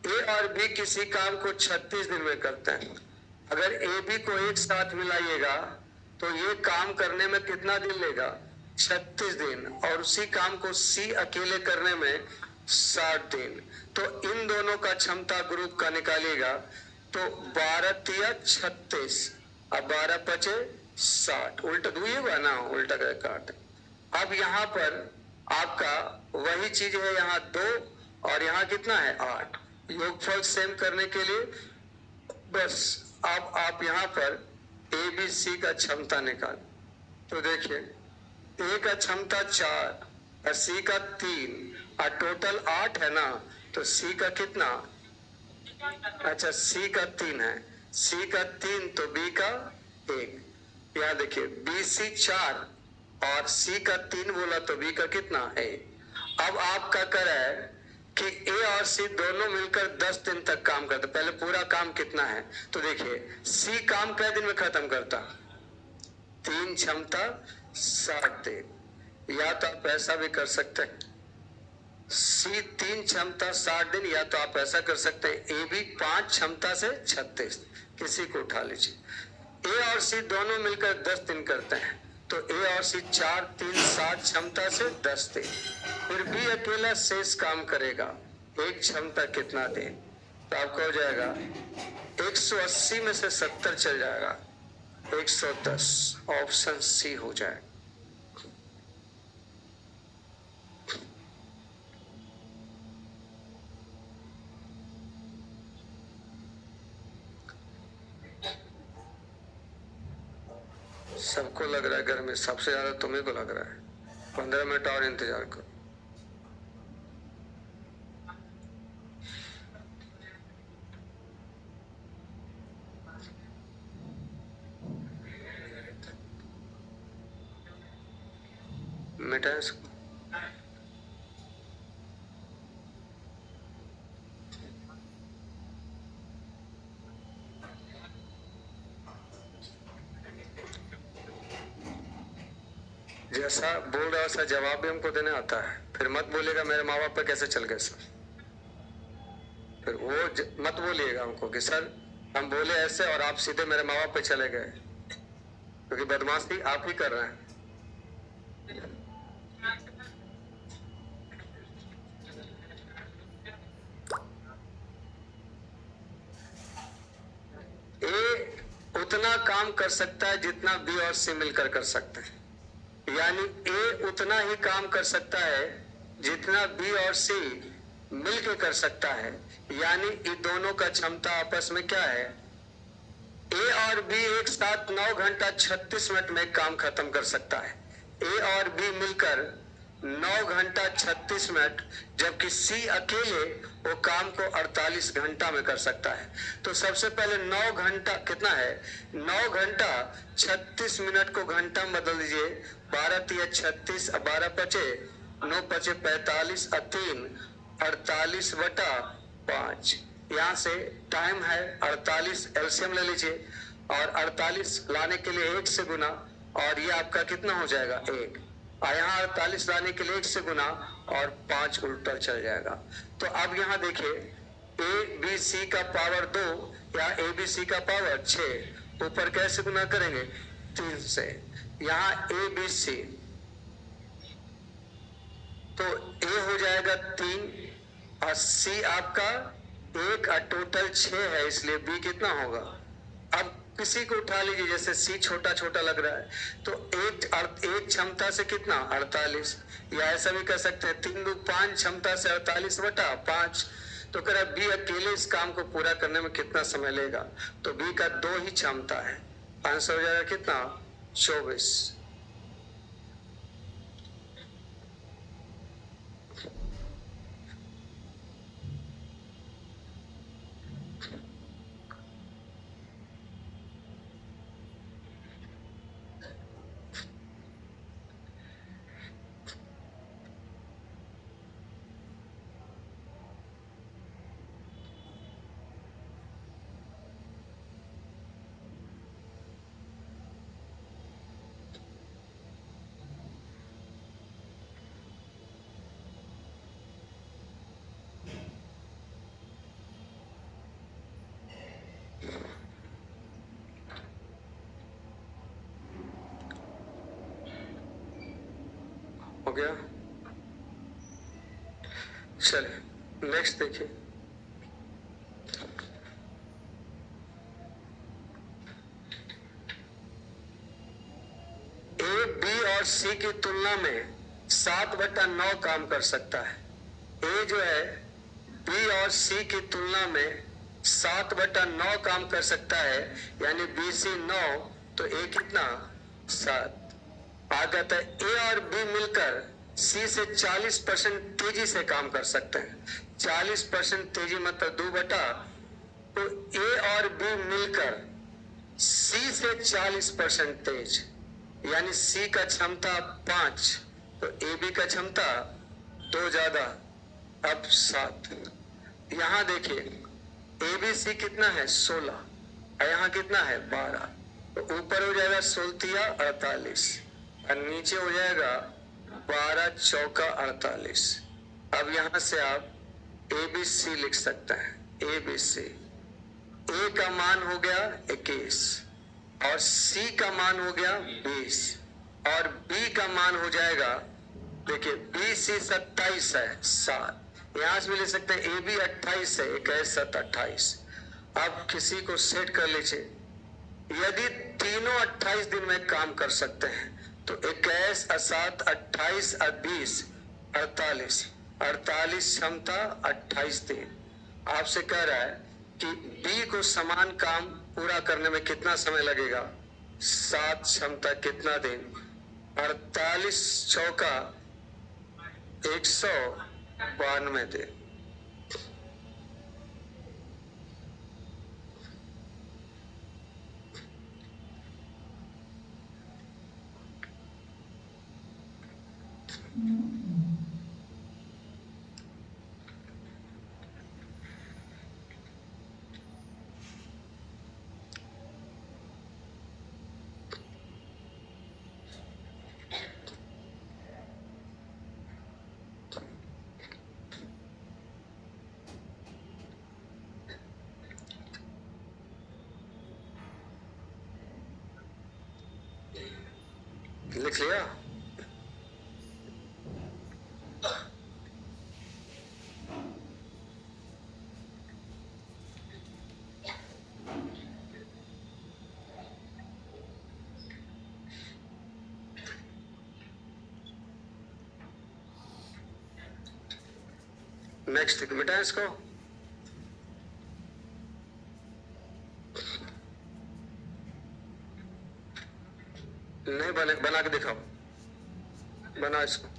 ए और बी किसी काम को 36 दिन में करते हैं। अगर ए बी को एक साथ मिलाइएगा तो ये काम करने में कितना दिन लेगा, 36 दिन, और उसी काम को सी अकेले करने में 60 दिन। तो इन दोनों का क्षमता ग्रुप का निकालिएगा तो 12 तिया 36, अब 12 पचे 60, उल्टा दुइएगा ना, उल्टा कर काट। अब यहाँ पर आपका वही चीज है, यहाँ 2 और यहाँ कितना है 8, योगफल सेम करने के लिए बस अब आप यहाँ पर ए बी सी का क्षमता निकाल। तो देखिए ए का क्षमता 4 और सी का 3 और टोटल 8 है ना, तो सी का कितना, अच्छा सी का 3 है, सी का 3 तो बी का 1। यहाँ देखिए बी सी 4 और सी का 3 बोला तो बी का कितना है। अब आपका कर है कि ए और सी दोनों मिलकर 10 दिन तक काम करते, पहले पूरा काम कितना है, तो देखिए सी काम कै दिन में खत्म करता, 3 क्षमता 60 दिन, या तो आप ऐसा भी कर सकते हैं सी 3 क्षमता 60 दिन, या तो आप ऐसा कर सकते हैं ए बी 5 क्षमता से 36, किसी को उठा लीजिए। ए और सी दोनों मिलकर 10 दिन करते हैं, तो ए और सी 4 3 60 क्षमता से 10 दिन, फिर बी अकेला शेष काम करेगा, एक क्षमता कितना दिन, तो आपको हो जाएगा 180 में से 70 चल जाएगा, 110, ऑप्शन सी हो जाए। सबको लग रहा है घर में सबसे ज्यादा तुम्हें को लग रहा है, 15 मिनट और इंतजार करो। मिटा इसको, जैसा बोल रहा वैसा जवाब भी हमको देने आता है, फिर मत बोलिएगा मेरे माँ बाप पे कैसे चल गए सर, फिर वो मत बोलिएगा हमको कि सर हम बोले ऐसे और आप सीधे मेरे माँ बाप पे चले गए, क्योंकि बदमाशी आप ही कर रहे हैं। ए उतना काम कर सकता है जितना बी और सी मिलकर कर सकते हैं, यानी ए उतना ही काम कर सकता है जितना बी और सी मिलकर कर सकता है, यानी इन दोनों का क्षमता आपस में क्या है, ए और बी एक साथ 9 घंटा 36 मिनट में काम खत्म कर सकता है, ए और बी मिलकर 9 घंटा 36 मिनट, जबकि सी अकेले वो काम को 48 घंटा में कर सकता है। तो सबसे पहले 9 घंटा कितना है, 9 घंटा 36 मिनट को घंटा में बदल दीजिए, 12 तिया 36, 12 पचे 9 पचे 45 और 3 48 बटा 5, यहाँ से टाइम है 48, एलसीएम ले लीजिए, और 48 लाने के लिए 1 से गुना, और ये आपका कितना हो जाएगा 1, और यहाँ 48 लाने के लिए 1 से गुना और 5 उल्टा चल जाएगा। तो अब यहाँ देखिए ए बी सी का पावर 2 या ए बी सी का पावर 6, ऊपर कैसे गुना करेंगे 3 से, यहाँ ए बी सी, तो ए हो जाएगा 3 और सी आपका 1 और टोटल 6 है, इसलिए बी कितना होगा। अब किसी को उठा लीजिए, जैसे सी छोटा छोटा लग रहा है, तो एक क्षमता से कितना 48, या ऐसा भी कर सकते हैं 3 2 5 क्षमता से 48 बटा 5। तो कह रहा बी अकेले इस काम को पूरा करने में कितना समय लेगा, तो बी का 2 ही क्षमता है, आंसर हो जाएगा कितना 24। हो गया? चलिए नेक्स्ट देखिए। ए बी और सी की तुलना में 7/9 काम कर सकता है। ए जो है बी और सी की तुलना में 7/9 काम कर सकता है, यानी बी सी 9 तो ए कितना 7। आ जाता है ए और बी मिलकर सी से 40% तेजी से काम कर सकते हैं। 40% तेजी मतलब 2 तो ए और बी मिलकर सी से 40% तेज, यानी सी का क्षमता 5 तो ए बी का क्षमता 2 ज्यादा, अब 7। यहां देखिए ए बी सी कितना है 16 और यहां कितना है 12, तो ऊपर हो जाएगा 16 48 और नीचे हो जाएगा 12 चौका 48। अब यहां से आप ए बी सी लिख सकते हैं। ए बी सी, ए का मान हो गया 21 और सी का मान हो गया 20 और बी का मान हो जाएगा, देखिए बी सी 27 है 7, यहां से भी ले सकते हैं ए बी 28 है 21 7 28। अब किसी को सेट कर लीजिए, यदि तीनों 28 दिन में काम कर सकते हैं तो 21 7 28 और 20 48, 48 क्षमता 28 दिन। आपसे कह रहा है कि बी को समान काम पूरा करने में कितना समय लगेगा, 7 क्षमता कितना दिन, 48 चौका 192 दिन। लिख लिया? नेक्स्ट मिटा इसको। नहीं बना के दिखाओ, बना इसको।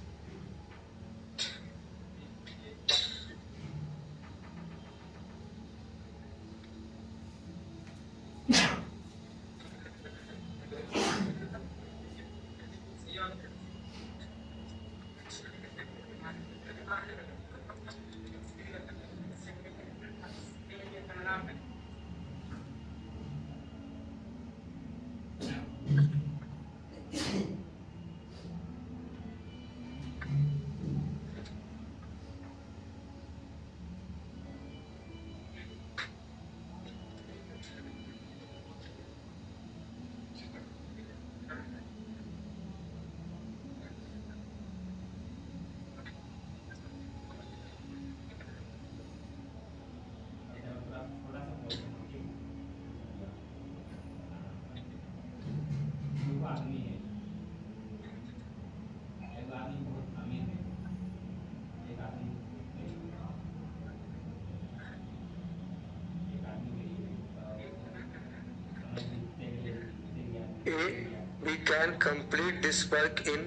We can complete this work in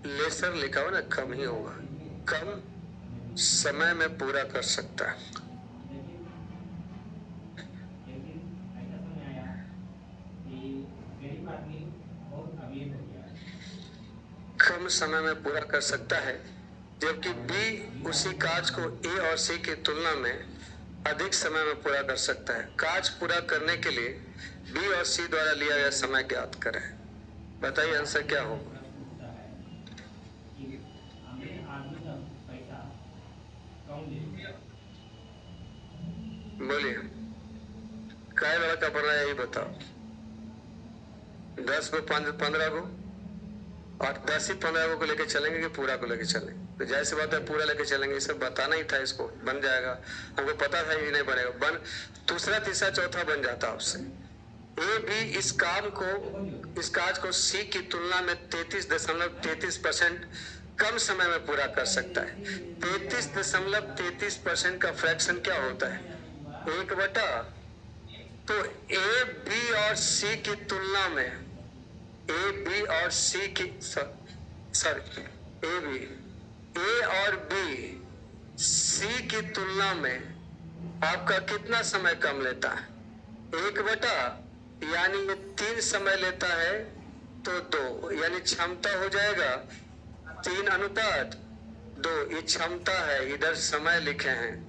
lesser, लिखा हो ना, कम ही होगा। कम समय में पूरा कर सकता है। कम समय में पूरा कर सकता है, जबकि बी उसी काज को ए और सी की तुलना में अधिक समय में पूरा कर सकता है। काज पूरा करने के लिए बी और सी द्वारा लिया गया समय ज्ञात करें। बताइए आंसर क्या होगा। बोलिए, काय लड़का पढ़ रहा है यही बताओ। 10 को 15 को और 10 ही 15 को लेके चलेंगे कि पूरा को लेके चलेंगे? तो जैसे बात है पूरा लेके चलेंगे। इसे बताना ही था, इसको बन जाएगा। हमको पता था ये नहीं बनेगा, बन दूसरा तीसरा चौथा बन जाता आपसे। ए भी इस काज को सी की तुलना में 33.33% कम समय में पूरा कर सकता है। 33.33% का फ्रैक्शन क्या होता है? 1/। तो ए बी और सी की तुलना में ए बी और सी की सॉरी ए बी ए और बी सी की तुलना में आपका कितना समय कम लेता है? 1/। यानी ये 3 समय लेता है तो 2, यानी क्षमता हो जाएगा 3:2। ये क्षमता है, इधर समय लिखे हैं,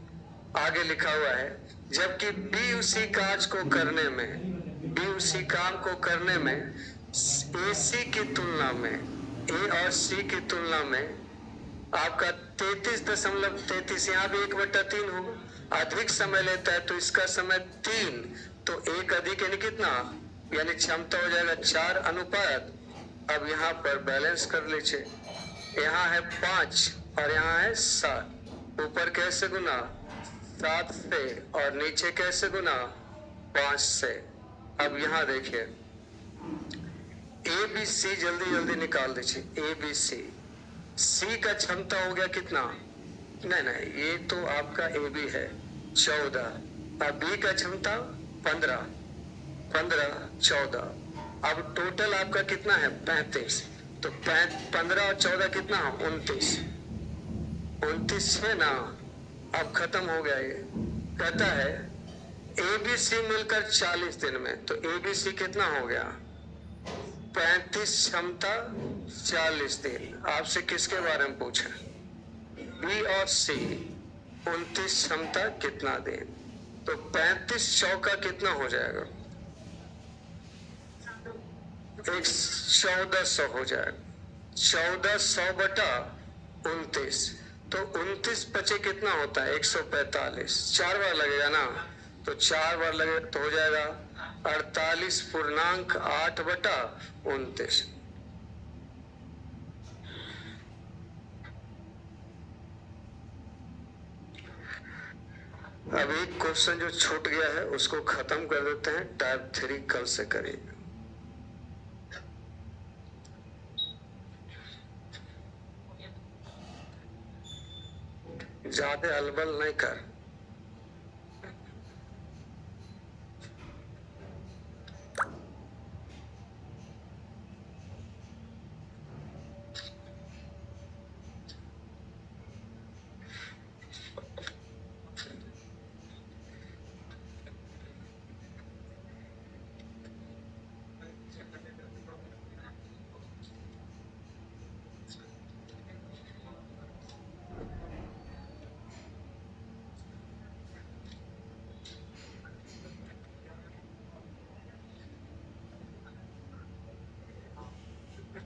आगे लिखा हुआ है। जबकि बी उसी काज को करने में, बी उसी काम को करने में ए सी की तुलना में, ए और सी की तुलना में आपका 33.33, यहाँ भी 1/3 हो, अधिक समय लेता है। तो इसका समय 3, तो 1 अधिक यानी कितना? यानी क्षमता हो जाएगा 4:। अब यहाँ पर बैलेंस कर लीजिए, यहाँ है 5 और यहाँ है 7। ऊपर कैसे गुना? 7 से, और नीचे कैसे गुना? 5 से। अब यहाँ देखिए, ए बी सी जल्दी जल्दी निकाल दीजिए। ए बी सी, सी का क्षमता हो गया कितना? नहीं, ये तो आपका ए बी है 14। अब बी का क्षमता 15, 14। अब टोटल आपका कितना है? 35। तो 15 और 14 कितना है? 29। 29 है ना। अब खत्म हो गया। ये कहता है ए बी सी मिलकर 40 दिन में। तो ए बी सी कितना हो गया? 35 क्षमता 40 दिन। आपसे किसके बारे में पूछा? बी और सी 29 क्षमता कितना दिन? तो 35 चौका कितना हो जाएगा? 1400 हो जाएगा। 1400/29। तो 29 बचे कितना होता है? 145। 4 बार लगेगा ना, तो 4 बार लगेगा तो हो जाएगा 48.8/29। अब एक क्वेश्चन जो छूट गया है उसको खत्म कर देते हैं। टाइप 3 कल से करेंगे। ज्यादा अलबल नहीं कर।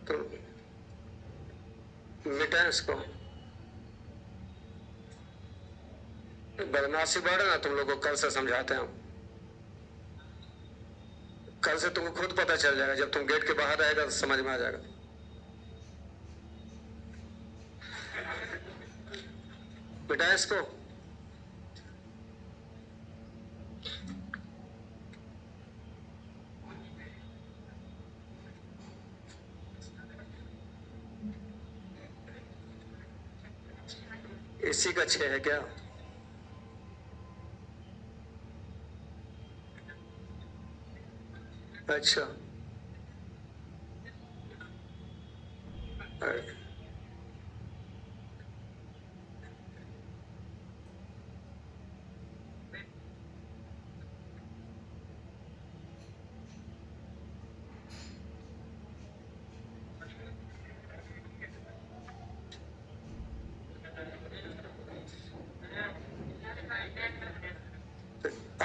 तो मिटाएं इसको। बदमाशी बढ़े ना, तुम लोग को कल से समझाते हैं। कल से तुमको खुद पता चल जाएगा, जब तुम गेट के बाहर रहेगा तो समझ में आ जाएगा। मिटाएं इसको। इसी का 6 है क्या? अच्छा,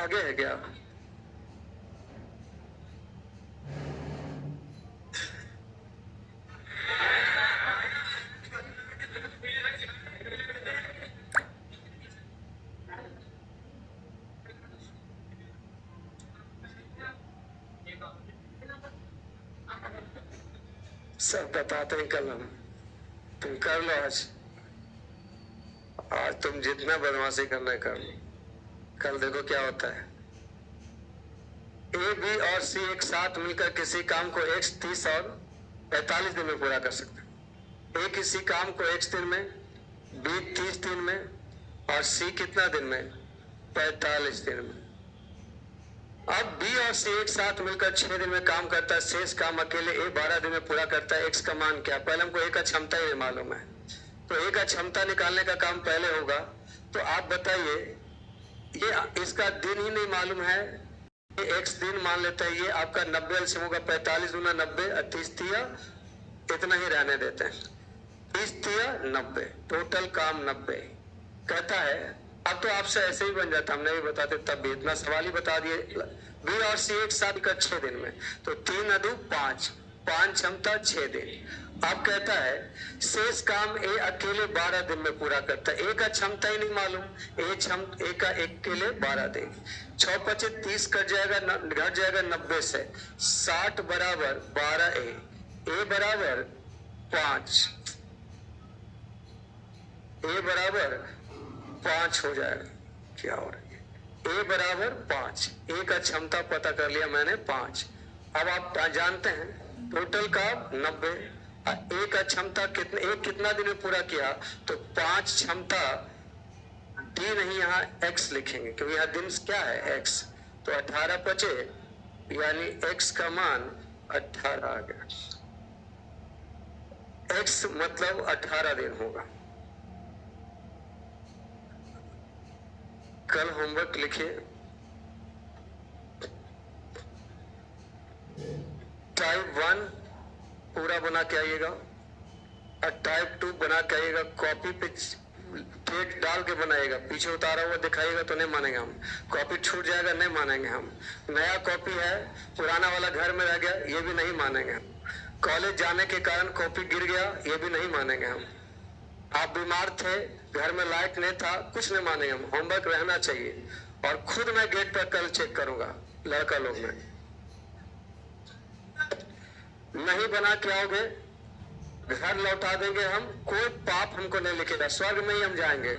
आगे है क्या? सब बताते हैं कल हम। तुम कर लो आज। आज तुम जितना बदमाशी करना है कर लो, कल देखो क्या होता है। ए, बी और सी एक साथ मिलकर किसी काम को 30 और 45 दिन में पूरा कर सकते हैं। ए किसी काम को X दिन में, बी 30 दिन में और सी कितना दिन में? 45 दिन में। अब बी और सी एक साथ मिलकर 6 दिन में काम करता है, शेष काम अकेले ए 12 दिन में पूरा करता है। एक्स का मान क्या? पहले हमको ए का क्षमता ही मालूम है, तो ए का क्षमता निकालने का काम पहले होगा। तो आप बताइए, ये इसका दिन ही नहीं मालूम है, ये एक्स दिन मान लेता है। ये आपका 90 एलसीएम होगा, 45 गुना 90 30 तिया, इतना ही रहने देते हैं। 30 तिया 90, टोटल काम 90। कहता है अब तो आपसे ऐसे ही बन जाता, हम नहीं बताते तब भी, इतना सवाल ही बता दिए। बी और सी एक साथ कर 6 दिन में, तो 3 अदू 5, 5 क्षमता 6 दिन। अब कहता है शेष काम ए अकेले 12 दिन में पूरा करता है। ए का क्षमता ही नहीं मालूम, ए का अकेले 12 दिन। 6 25 30 कट जाएगा, घट जाएगा 90 से। 60 बराबर 12 ए बराबर 5, ए बराबर 5 हो जाएगा। क्या हो रहा है? ए बराबर 5, ए का क्षमता पता कर लिया मैंने 5। अब आप जानते हैं टोटल का 90, ए का क्षमता कितने, ए कितना दिन में पूरा किया? तो 5 क्षमता डी नहीं, यहाँ एक्स लिखेंगे क्योंकि यहाँ दिन क्या है? एक्स। तो 18 बचे, यानी एक्स का मान 18 आ गया। एक्स मतलब 18 दिन होगा। कल होमवर्क लिखिए, टाइप 1 पूरा बना के आइएगा और टाइप 2 बना के आइएगा। कॉपी पे डेट डाल के बनाइएगा, पीछे उतारा हुआ दिखाइएगा तो नहीं मानेंगे हम। कॉपी छूट जाएगा नहीं मानेंगे हम। नया कॉपी है, पुराना वाला घर में रह गया, ये भी नहीं मानेंगे हम। कॉलेज जाने के कारण कॉपी गिर गया, ये भी नहीं मानेंगे हम। आप बीमार थे, घर में लाइट नहीं था, कुछ नहीं मानेंगे हम। होमवर्क रहना चाहिए। और खुद मैं गेट पर कल चेक करूंगा, लड़का लोग में नहीं बना के आओगे, घर लौटा देंगे हम। कोई पाप हमको नहीं लिखेगा, स्वर्ग में ही हम जाएंगे।